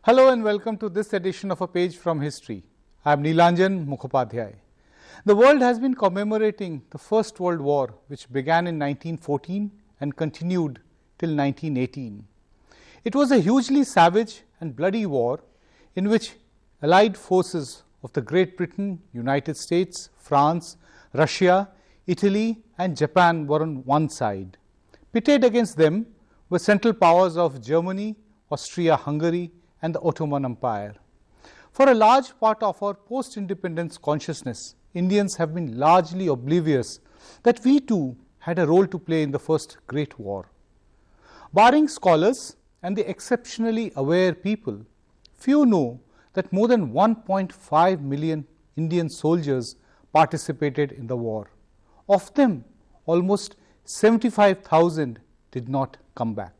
Hello and welcome to this edition of A Page from History. I am Neelanjan Mukhopadhyay. The world has been commemorating the First World War, which began in 1914 and continued till 1918. It was a hugely savage and bloody war in which allied forces of the Great Britain, United States, France, Russia, Italy and Japan were on one side. Pitted against them were central powers of Germany, Austria-Hungary and the Ottoman Empire. For a large part of our post-independence consciousness, Indians have been largely oblivious that we too had a role to play in the First Great War. Barring scholars and the exceptionally aware people, few know that more than 1.5 million Indian soldiers participated in the war. Of them, almost 75,000 did not come back.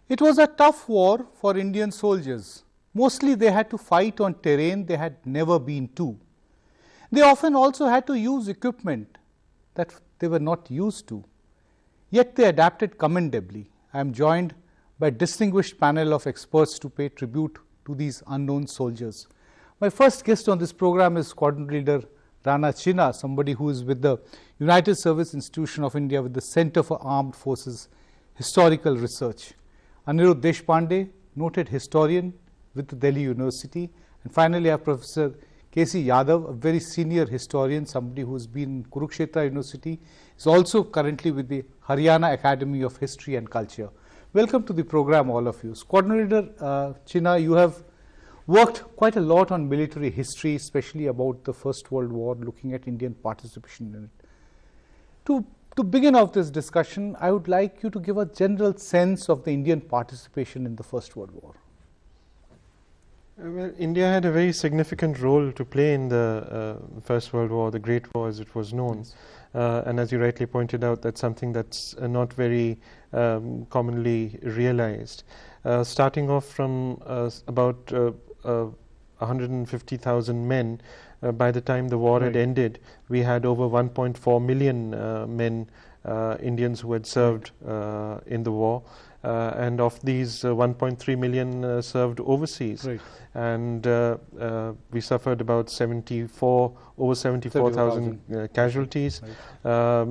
It was a tough war for Indian soldiers. Mostly they had to fight on terrain they had never been to. They often also had to use equipment that they were not used to. Yet they adapted commendably. I am joined by a distinguished panel of experts to pay tribute to these unknown soldiers. My first guest on this program is Squadron Leader Rana Chinna, somebody who is with the United Service Institution of India with the Center for Armed Forces Historical Research. Anirudh Deshpande, noted historian with the Delhi University. And finally, I have Professor K.C. Yadav, a very senior historian, somebody who has been in Kurukshetra University, is also currently with the Haryana Academy of History and Culture. Welcome to the program, all of you. Squadron Leader Chinna, you have worked quite a lot on military history, especially about the First World War, looking at Indian participation in it. To begin off this discussion, I would like you to give a general sense of the Indian participation in the First World War. Well, India had a very significant role to play in the First World War, the Great War as it was known. Yes. And as you rightly pointed out, that's something that's not very commonly realized. Starting off from about 150,000 men, by the time the war had ended, we had over 1.4 million men, Indians who had served in the war. And of these, 1.3 million served overseas. Right. And we suffered about over 74,000 casualties. Right.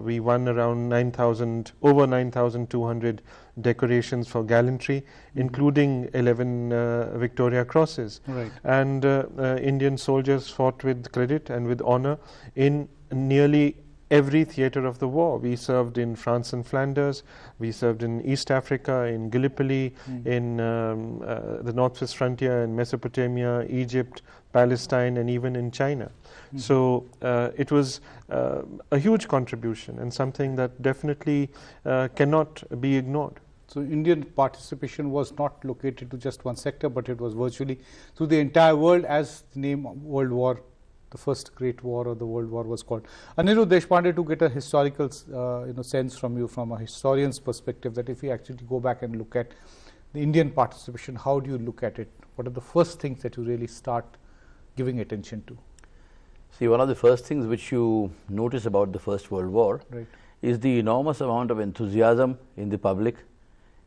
We won around over 9,200 decorations for gallantry, including 11 Victoria Crosses. Right. And Indian soldiers fought with credit and with honor in nearly every theatre of the war. We served in France and Flanders, we served in East Africa, in Gallipoli, in the Northwest frontier, in Mesopotamia, Egypt, Palestine, and even in China. So it was a huge contribution and something that definitely cannot be ignored. So Indian participation was not located to just one sector, but it was virtually through the entire world, as the name World War, the First Great War or the World War was called. Anirudh Deshpande, to get a historical sense from you, from a historian's perspective, that if you actually go back and look at the Indian participation, how do you look at it? What are the first things that you really start giving attention to? See, one of the first things which you notice about the First World War is the enormous amount of enthusiasm in the public,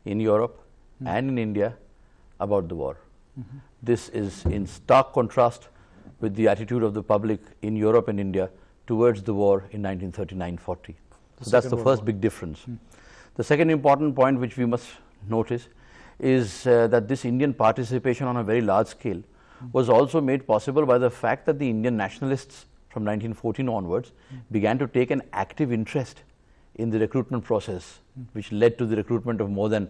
in Europe and in India about the war. This is in stark contrast with the attitude of the public in Europe and India towards the war in 1939-40. So that's the first big difference. The second important point which we must notice is that this Indian participation on a very large scale was also made possible by the fact that the Indian nationalists from 1914 onwards began to take an active interest in the recruitment process, which led to the recruitment of more than,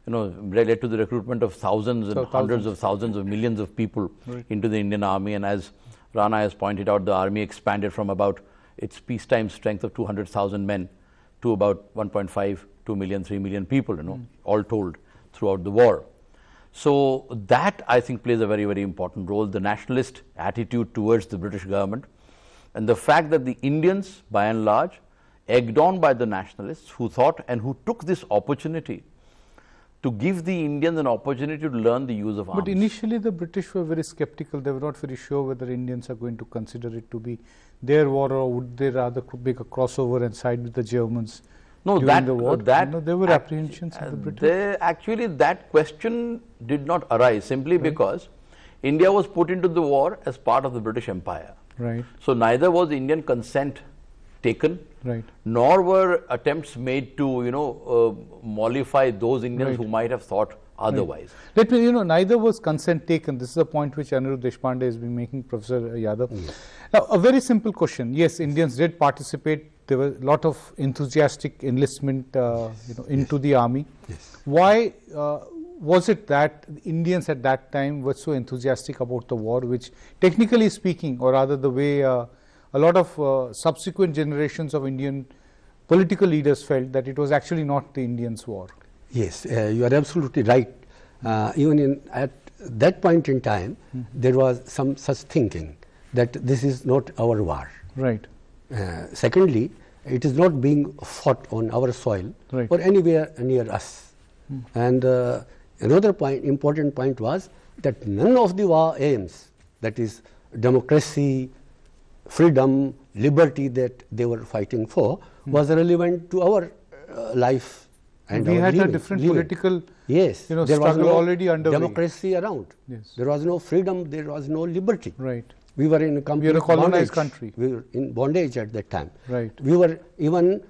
led to the recruitment of thousands and hundreds of thousands of millions of people into the Indian army. And as Rana has pointed out, the army expanded from about its peacetime strength of 200,000 men to about 1.5, 2 million, 3 million people, all told throughout the war. So that, I think, plays a very, very important role, the nationalist attitude towards the British government, and the fact that the Indians, by and large, egged on by the nationalists who thought and who took this opportunity to give the Indians an opportunity to learn the use of arms. But initially the British were very skeptical. They were not very sure whether Indians are going to consider it to be their war, or would they rather make a crossover and side with the Germans. No, during the war. There were apprehensions of the British. Actually, that question did not arise simply because India was put into the war as part of the British Empire. Right. So neither was Indian consent taken, nor were attempts made to mollify those Indians who might have thought otherwise. Let me, neither was consent taken. This is a point which Anirudh Deshpande has been making, Professor Yadav. Now, a very simple question. Yes, Indians did participate. There was a lot of enthusiastic enlistment, into the army. Why was it that Indians at that time were so enthusiastic about the war, which technically speaking, or rather the way a lot of subsequent generations of Indian political leaders felt that it was actually not the Indians' war? Yes, you are absolutely right. Even at that point in time, there was some such thinking that this is not our war. Right. Secondly, it is not being fought on our soil or anywhere near us. And another important point was that none of the war aims, that is democracy, freedom, liberty that they were fighting for, was relevant to our life. And we had a different political struggle already underway. Democracy around. Yes. There was no freedom, there was no liberty. Right. We were in a complete colonized country. We were in bondage at that time. Right. We were even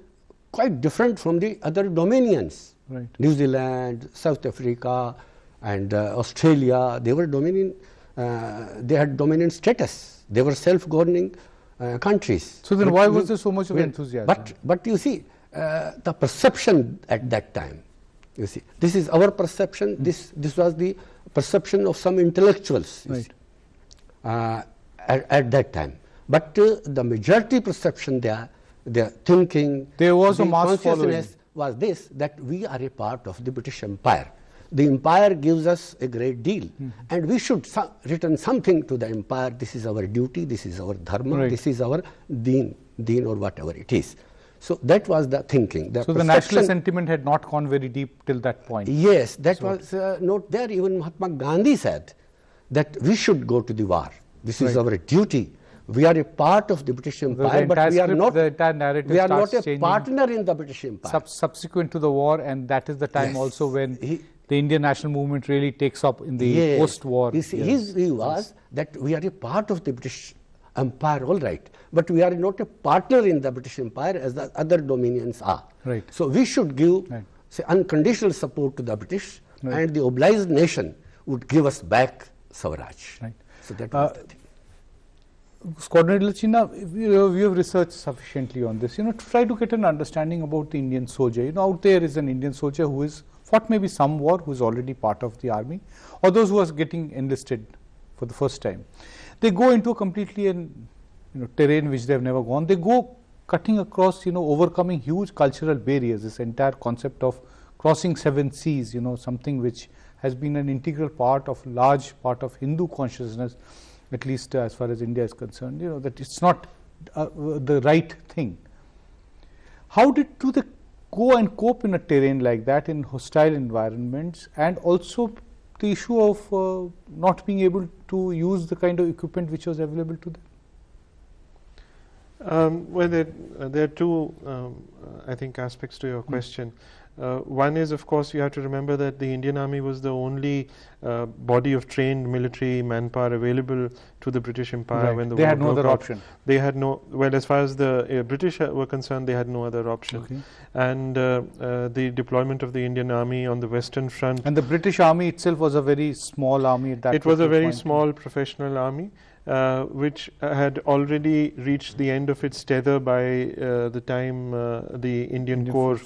quite different from the other dominions. Right. New Zealand, South Africa, and Australia. They were dominion. They had dominant status. They were self-governing countries. So then, why was there so much of enthusiasm? But you see, the perception at that time. You see, this is our perception. This was the perception of some intellectuals. Right. At that time, but the majority perception their thinking, there was a mass following, was this, that we are a part of the British Empire. The empire gives us a great deal, and we should return something to the empire. This is our duty, this is our dharma, this is our deen or whatever it is. So that was the thinking. So the national sentiment had not gone very deep till that point. Yes, that was not there. Even Mahatma Gandhi said that we should go to the war. This is our duty. We are a part of the British Empire, but we are not. The entire narrative we are not a changing partner in the British Empire. Subsequent to the war, and that is the time also when the Indian national movement really takes up in the post-war. His view was that we are a part of the British Empire, all right, but we are not a partner in the British Empire as the other dominions are. Right. So we should give say, unconditional support to the British, and the obliged nation would give us back Swaraj. Right. So that was the thing. Coordinator China, we have researched sufficiently on this, to try to get an understanding about the Indian soldier. Out there is an Indian soldier who is fought maybe some war, who is already part of the army, or those who are getting enlisted for the first time. They go into a completely terrain which they have never gone. They go cutting across, overcoming huge cultural barriers. This entire concept of crossing 7 seas, something which has been an integral part of large part of Hindu consciousness, at least as far as India is concerned, that it's not the right thing. How do they go and cope in a terrain like that, in hostile environments, and also the issue of not being able to use the kind of equipment which was available to them? Well, there are two, I think, aspects to your question. One is, of course, you have to remember that the Indian Army was the only body of trained military manpower available to the British Empire when the war broke out. They had no other option. They had no, well, as far as the British were concerned, they had no other option. Okay. And the deployment of the Indian Army on the Western Front. And the British Army itself was a very small army at that point. It was a very small professional army. Which had already reached the end of its tether by the time the Indian Corps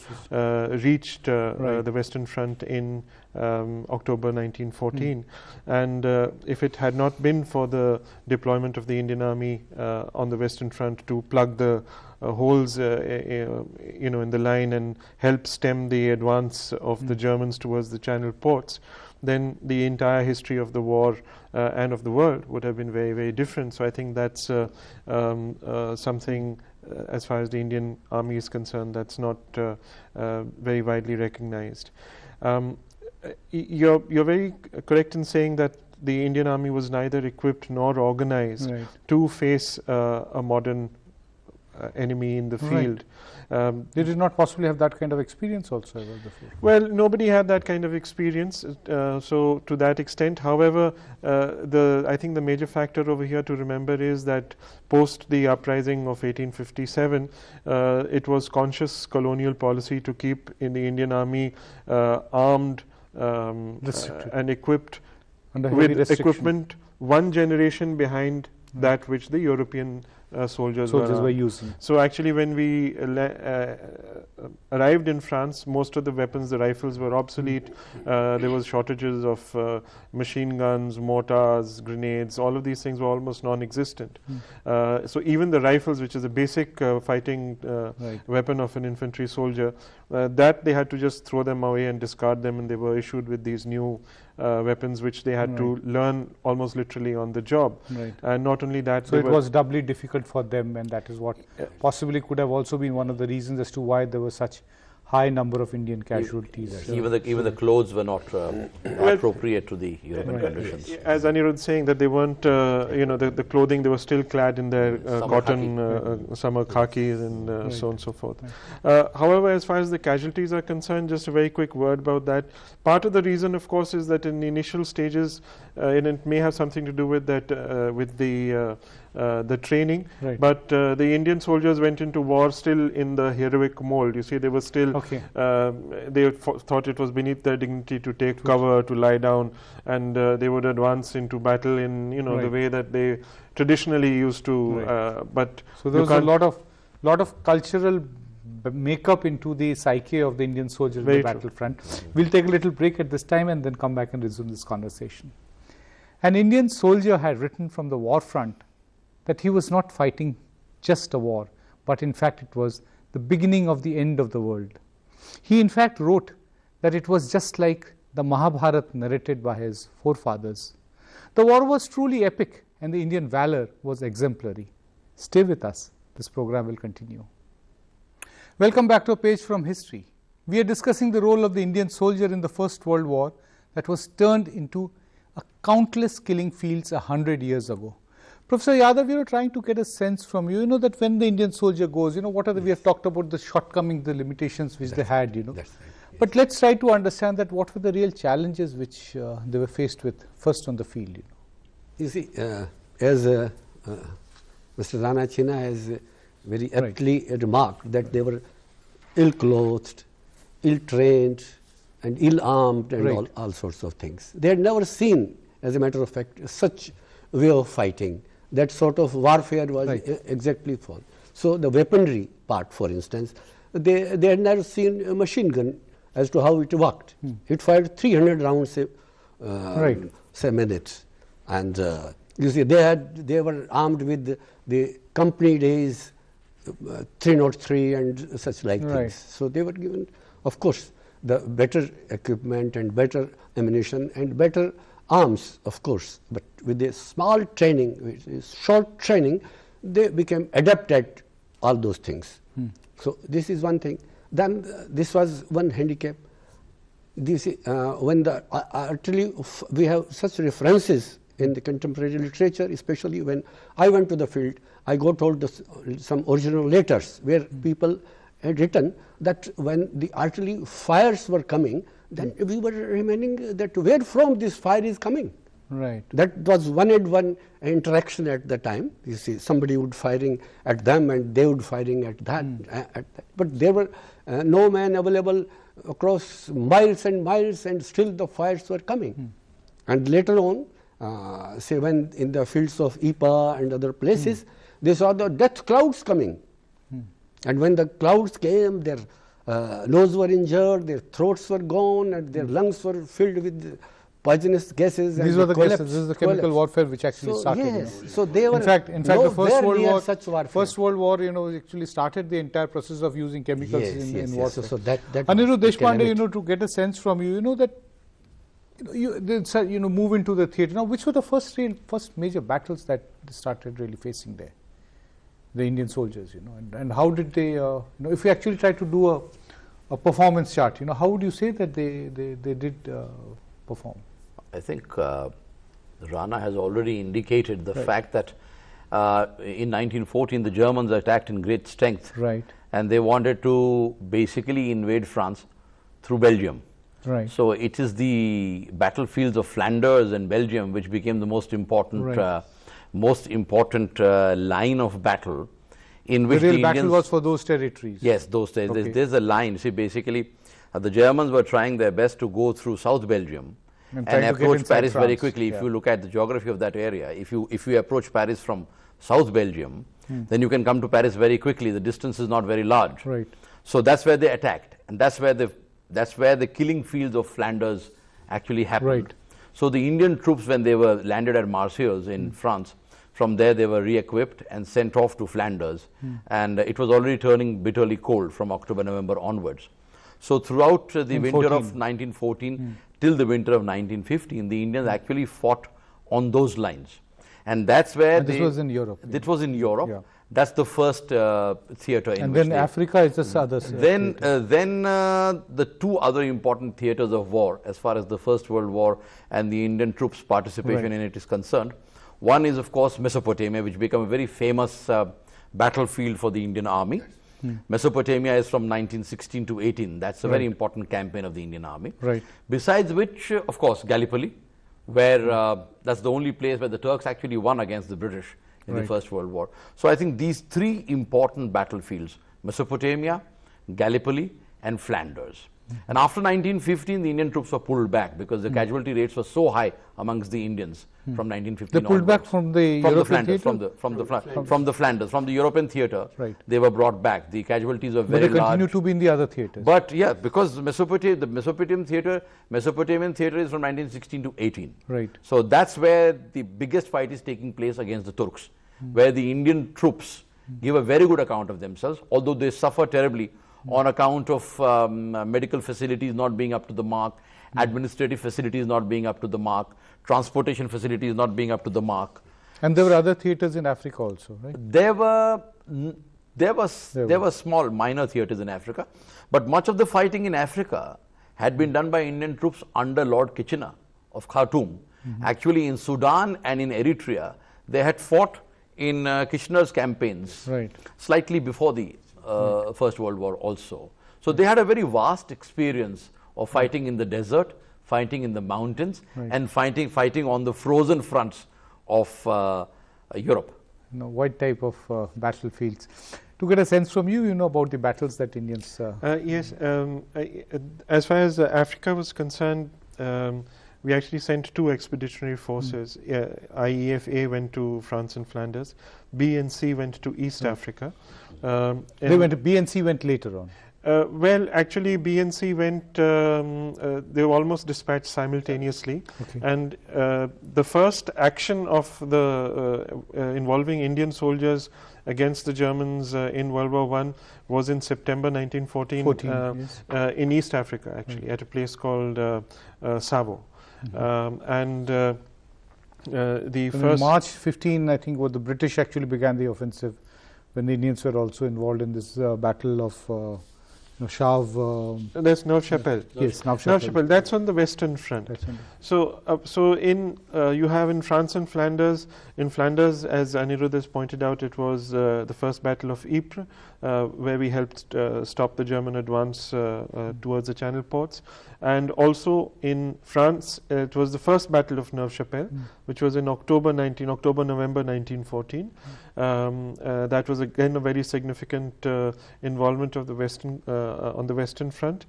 reached the Western Front in October 1914. And if it had not been for the deployment of the Indian Army on the Western Front to plug the holes in the line and help stem the advance of the Germans towards the Channel ports, then the entire history of the war and of the world would have been very, very different. So I think that's something as far as the Indian Army is concerned, that's not very widely recognized. You're very correct in saying that the Indian Army was neither equipped nor organized to face a modern enemy in the field. They did not possibly have that kind of experience also before. Well, nobody had that kind of experience, so to that extent. However, I think the major factor over here to remember is that post the uprising of 1857, it was conscious colonial policy to keep in the Indian Army armed and equipped with equipment one generation behind that which the European soldiers were using. So actually when we arrived in France, most of the weapons, the rifles, were obsolete. There was shortages of machine guns, mortars, grenades. All of these things were almost non-existent. So even the rifles, which is a basic fighting weapon of an infantry soldier, that they had to just throw them away and discard them, and they were issued with these new weapons which they had to learn almost literally on the job. And not only that, so it was doubly difficult for them, and that is what possibly could have also been one of the reasons as to why there was such high number of Indian casualties. Even the clothes were not appropriate to the European conditions. As Anirudh saying that they weren't, the clothing, they were still clad in their cotton summer khakis and so on and so forth. However, as far as the casualties are concerned, just a very quick word about that. Part of the reason, of course, is that in the initial stages, and it may have something to do with that, with the training, but the Indian soldiers went into war still in the heroic mold. You see, they were still, they thought it was beneath their dignity to take cover, to lie down, and they would advance into battle in the way that they traditionally used to. But so there was a lot of cultural makeup into the psyche of the Indian soldier in the battlefront. We'll take a little break at this time and then come back and resume this conversation. An Indian soldier had written from the war front that he was not fighting just a war, but in fact it was the beginning of the end of the world. He in fact wrote that it was just like the Mahabharata narrated by his forefathers. The war was truly epic and the Indian valor was exemplary. Stay with us, this program will continue. Welcome back to a page from history. We are discussing the role of the Indian soldier in the First World War that was turned into a countless killing fields 100 years ago. Professor Yadav, we were trying to get a sense from you, that when the Indian soldier goes, what are we have talked about the shortcomings, the limitations which they had, That's right, yes. But let's try to understand that what were the real challenges which they were faced with first on the field, You see, as Mr. Rana Chinna has very aptly remarked that they were ill-clothed, ill-trained, and ill-armed, and all sorts of things. They had never seen, as a matter of fact, such way of fighting. That sort of warfare was exactly for. So the weaponry part, for instance, they had never seen a machine gun as to how it worked. It fired 300 rounds a minute, and you see they were armed with the company days 303 and such like things. So they were given, of course, the better equipment and better ammunition and better arms, of course, but with a small training, with short training, they became adept at all those things. So this is one thing. Then this was one handicap. This when the artillery, we have such references in the contemporary literature, especially when I went to the field, I got hold of some original letters where people had written that when the artillery fires were coming, then we were remaining that where from this fire is coming. That was one-on-one interaction at the time. You see, somebody would firing at them and they would firing at that. But there were no men available across miles and miles, and still the fires were coming. And later on, say when in the fields of Ypres and other places, they saw the death clouds coming. And when the clouds came, their nose were injured, their throats were gone, and their lungs were filled with poisonous gases. These were the gases. This is the chemical warfare which actually started. Yes. So they were in fact, the First World War, actually started the entire process of using chemicals in warfare. So that Anirudh Deshpande, to get a sense from you, that you move into the theatre. Now, which were the first major battles that they started really facing there? the Indian soldiers, and how did they, if we actually try to do a performance chart, how would you say that they did perform? I think Rana has already indicated the fact that in 1914 the Germans attacked in great strength, right, and they wanted to basically invade France through Belgium. Right. So it is the battlefields of Flanders and Belgium which became the most important, line of battle, in which the real the battle Indians, was for those territories. Yes, those territories. Okay. There's a line. See, basically, the Germans were trying their best to go through South Belgium and approach Paris very quickly. If you look at the geography of that area, if you approach Paris from South Belgium, then you can come to Paris very quickly. The distance is not very large. Right. So that's where they attacked, and that's where the killing fields of Flanders actually happened. Right. So the Indian troops, when they were landed at Marseilles in France, from there they were re-equipped and sent off to Flanders, and it was already turning bitterly cold from October, November onwards. So throughout the winter of 1914 till the winter of 1915, the Indians actually fought on those lines, and that's where this was in Europe. This was in Europe. Yeah. That's the first theatre in and which then Africa is the other. Then the two other important theatres of war, as far as the First World War and the Indian troops' participation in it is concerned. One is, of course, Mesopotamia, which became a very famous battlefield for the Indian army. Mesopotamia is from 1916 to 18. That's a very important campaign of the Indian army. Right. Besides which, of course, Gallipoli, where that's the only place where the Turks actually won against the British in the First World War. So I think these three important battlefields, Mesopotamia, Gallipoli, and Flanders. And after 1915, the Indian troops were pulled back because the casualty rates were so high amongst the Indians from 1915 They pulled back from the European Flanders, theatre? from the Flanders, from the European theatre. Right. They were brought back. The casualties were very But they large. continue to be in the other theatres. But yeah, because the Mesopotamian theatre is from 1916 to 18. Right. So that's where the biggest fight is taking place against the Turks, where the Indian troops give a very good account of themselves, although they suffer terribly on account of medical facilities not being up to the mark, administrative facilities not being up to the mark, transportation facilities not being up to the mark. And there were other theatres in Africa also, right? There were small minor theatres in Africa, but much of the fighting in Africa had been done by Indian troops under Lord Kitchener of Khartoum. Actually, in Sudan and in Eritrea, they had fought in Kitchener's campaigns slightly before the First World War also. So they had a very vast experience of fighting in the desert, fighting in the mountains, and fighting on the frozen fronts of Europe. What type of battlefields? To get a sense from you, about the battles that Indians... Yes, as far as Africa was concerned, we actually sent two expeditionary forces. IEFA went to France and Flanders. B and C went to East Africa. They went. B and C went later on. Well, actually, B and C went. They were almost dispatched simultaneously. Okay. And the first action of the involving Indian soldiers against the Germans in World War I was in September 1914 in East Africa, actually, at a place called Savo. The first March 15, I think, the British actually began the offensive, when the Indians were also involved in this battle of Shav. There's Neuve-Chapelle. Yes, Neuve-Chapelle. That's on the Western Front. So in you have in France and Flanders. In Flanders, as Anirudh has pointed out, it was the first Battle of Ypres, where we helped stop the German advance towards the Channel ports. And also in France, it was the first Battle of Neuve-Chapelle, which was in October-November 1914. That was again a very significant involvement of the Western on the Western Front.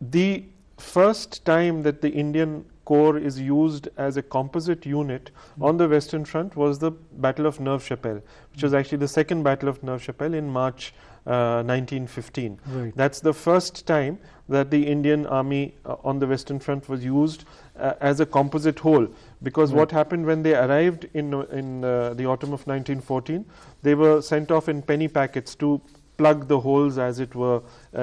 The first time that the Indian Corps is used as a composite unit on the Western Front was the Battle of Neuve-Chapelle, which was actually the second Battle of Neuve-Chapelle in March 1915. Right. That's the first time that the Indian Army on the Western Front was used as a composite whole, because what happened when they arrived in the autumn of 1914, they were sent off in penny packets to plug the holes, as it were,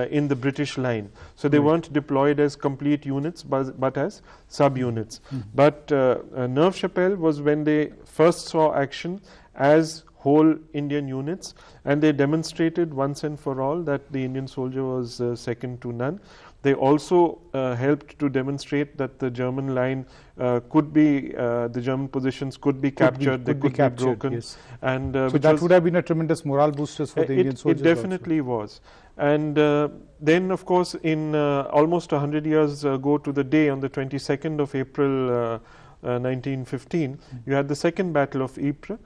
in the British line. So they weren't deployed as complete units, but as subunits. But Neuve-Chapelle was when they first saw action as whole Indian units, and they demonstrated once and for all that the Indian soldier was second to none. They also helped to demonstrate that the German line could be, the German positions could be captured, they could be broken. Yes. And so that would have been a tremendous morale booster for the Indian soldiers. It definitely was. And then, of course, in almost 100 years ago to the day, on the 22nd of April 1915, you had the second Battle of Ypres,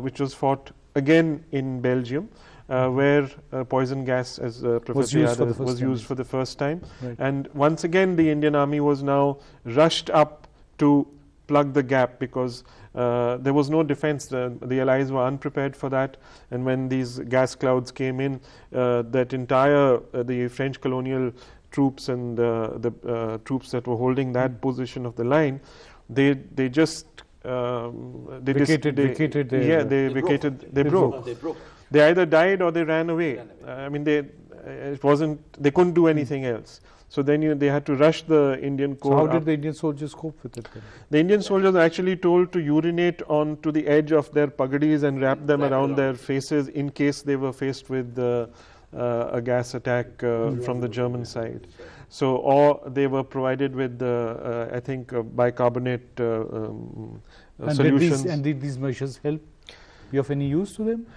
which was fought again in Belgium. Where poison gas, as Professor Yadav was used for the first time. Right. And once again the Indian Army was now rushed up to plug the gap, because there was no defense. The Allies were unprepared for that, and when these gas clouds came in, that entire the French colonial troops and the troops that were holding that position of the line, they just they broke. They either died or they ran away. I mean, it wasn't. They couldn't do anything else. So then they had to rush the Indian corps. So how did the Indian soldiers cope with it then? The Indian soldiers are actually told to urinate onto the edge of their pagadis and wrap them around their faces in case they were faced with a gas attack from the German side. So, or they were provided with, I think, bicarbonate solutions. Did these measures help? Be of any use to them?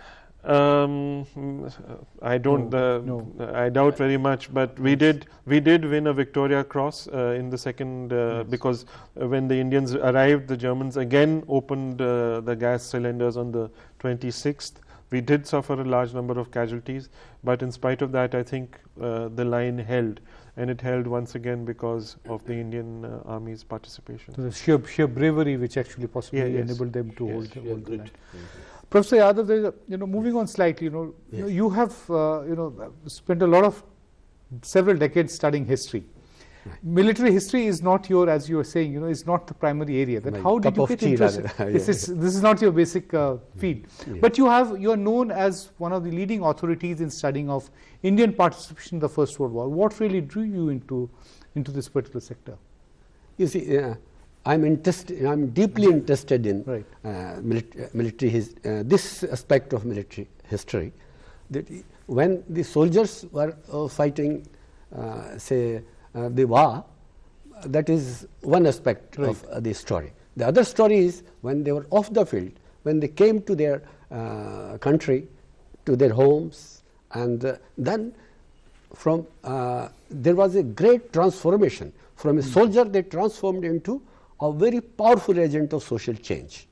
I don't. No. I doubt very much. But we did win a Victoria Cross in the second, because when the Indians arrived, the Germans again opened the gas cylinders on the 26th. We did suffer a large number of casualties, but in spite of that, I think the line held, and it held once again because of the Indian Army's participation. So the sheer bravery which actually possibly enabled them to hold the line. Professor Yadav, moving on slightly, you have spent a lot of several decades studying history. Right. Military history is not your, as you were saying, is not the primary area. That how did you get interested? This is not your basic field. Yeah. But you are known as one of the leading authorities in studying of Indian participation in the First World War. What really drew you into this particular sector? You see, I'm deeply interested in military this aspect of military history. That when the soldiers were fighting, the war, that is one aspect of the story. The other story is when they were off the field, when they came to their country, to their homes, and then from there was a great transformation. From a soldier, they transformed into a very powerful agent of social change.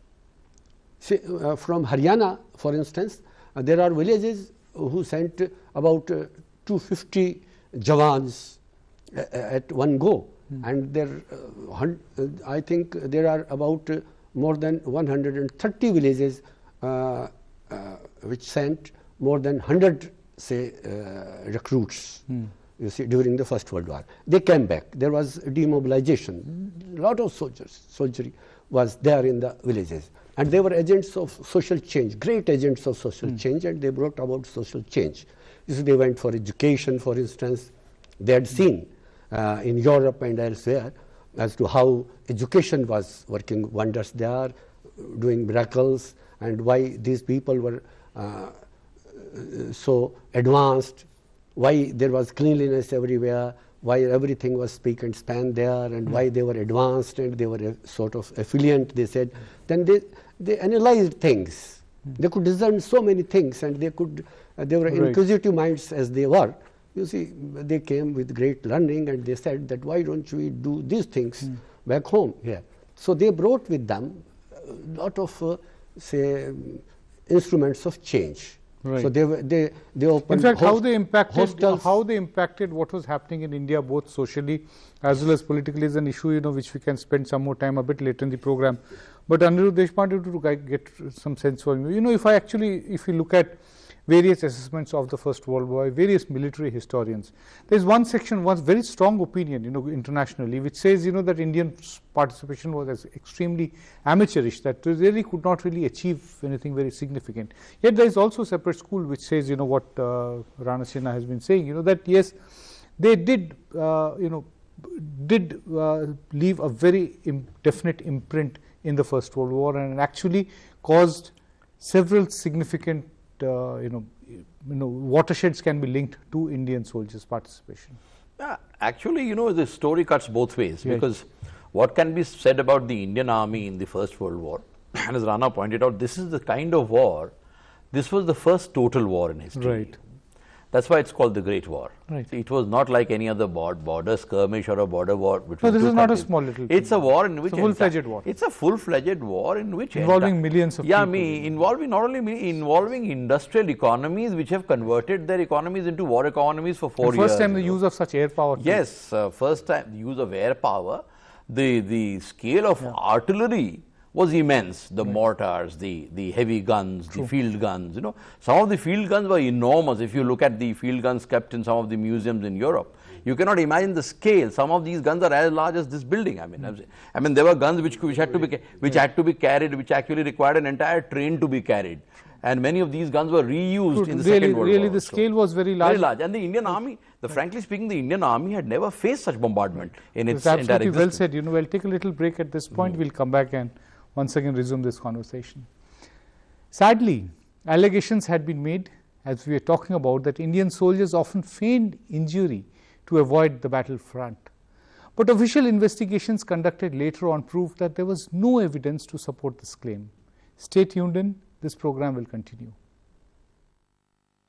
See, from Haryana, for instance, there are villages who sent about 250 Jawans at one go, and there, I think there are about more than 130 villages which sent more than 100, recruits. You see, during the First World War, they came back. There was demobilization. A lot of soldiery was there in the villages, and they were agents of social change, great agents of social change, and they brought about social change. You see, they went for education, for instance. They had seen in Europe and elsewhere as to how education was working wonders there, doing miracles, and why these people were so advanced, why there was cleanliness everywhere, why everything was speak and span there, and why they were advanced and they were a sort of affluent, they said. Then they analyzed things. They could discern so many things, and they were inquisitive minds as they were. You see, they came with great learning, and they said that why don't we do these things back home here? So they brought with them a lot of, instruments of change. Right. So they opened. In fact, how they impacted what was happening in India, both socially as well as politically, is an issue which we can spend some more time a bit later in the program. But Anirudh Deshpande, to get some sense from you, if you look at various assessments of the First World War, various military historians, there is one section, one very strong opinion, internationally, which says, that Indian participation was extremely amateurish, that they really could not really achieve anything very significant. Yet there is also a separate school which says, what Rana Sinha has been saying, that yes, they did, leave a very definite imprint in the First World War, and actually caused several significant watersheds can be linked to Indian soldiers' participation. Yeah, actually, the story cuts both ways, because what can be said about the Indian Army in the First World War, and as Rana pointed out, this is the kind of war, this was the first total war in history. Right. That's why it's called the Great War. Right. It was not like any other border skirmish or a border war between No, this two is not a countries. small little It's a war in which... It's a full-fledged war. It's a full-fledged war in which... Involving millions of people. Involving not only involving industrial economies which have converted their economies into war economies for 4 years. First time the use of such air power. Yes, first time the use of air power. The scale of artillery was immense. The mortars, the heavy guns, the field guns. Some of the field guns were enormous. If you look at the field guns kept in some of the museums in Europe, you cannot imagine the scale. Some of these guns are as large as this building. I mean, there were guns which had to be carried, which actually required an entire train to be carried. And many of these guns were reused in the Second World War. Really, the scale was very large. Very large. And the Indian Army, frankly speaking, the Indian Army had never faced such bombardment in its entire existence. Well said. We'll take a little break at this point. We'll come back and once again resume this conversation. Sadly, allegations had been made, as we were talking about, that Indian soldiers often feigned injury to avoid the battlefront. But official investigations conducted later on proved that there was no evidence to support this claim. Stay tuned in. This program will continue.